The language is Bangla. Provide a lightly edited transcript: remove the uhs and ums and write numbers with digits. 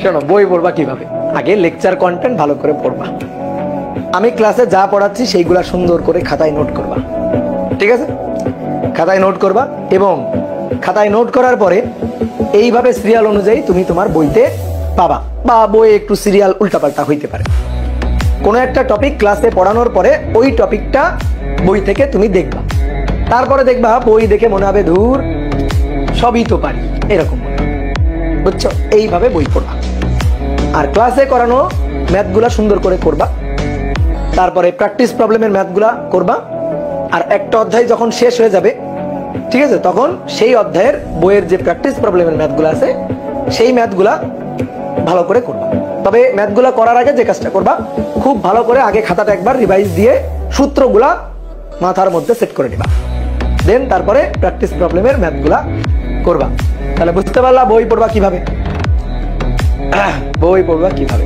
শোনো, বই পড়বা কিভাবে? আগে লেকচার কন্টেন্ট ভালো করে পড়বা। আমি ক্লাসে যা পড়াচ্ছি সেইগুলা সুন্দর করে খাতায় নোট করবা, ঠিক আছে? খাতায় নোট করবা, এবং খাতায় নোট করার পরে এইভাবে সিরিয়াল অনুযায়ী তুমি তোমার বইতে পাবা, বা বইয়ে একটু সিরিয়াল উল্টাপাল্টা হইতে পারে। কোনো একটা টপিক ক্লাসে পড়ানোর পরে ওই টপিকটা বই থেকে তুমি দেখবা, তারপরে দেখবা বই দেখে মনে হবে ধুর সবই তো পারি, এরকম মনে হবে, বুঝছো? এইভাবে বই পড়বা। আর ক্লাসে করানো ম্যাথগুলা সুন্দর করে করবা, তারপরে প্র্যাকটিস প্রবলেমের ম্যাথগুলা করবা। আর একটা অধ্যায় যখন শেষ হয়ে যাবে, ঠিক আছে, তখন সেই অধ্যায়ের বইয়ের যে প্র্যাকটিস প্রবলেমের ম্যাথগুলো আছে সেই ম্যাথগুলা ভালো করে করবা। তবে ম্যাথগুলা করার আগে যে কাজটা করবা, খুব ভালো করে আগে খাতাটা একবার রিভাইজ দিয়ে সূত্রগুলা মাথার মধ্যে সেট করে নিবা, দেন তারপরে প্র্যাকটিস প্রবলেমের ম্যাথগুলা করবা। তাহলে বুঝতে পারলা বই পড়বা কিভাবে, বই পড়বা কিভাবে।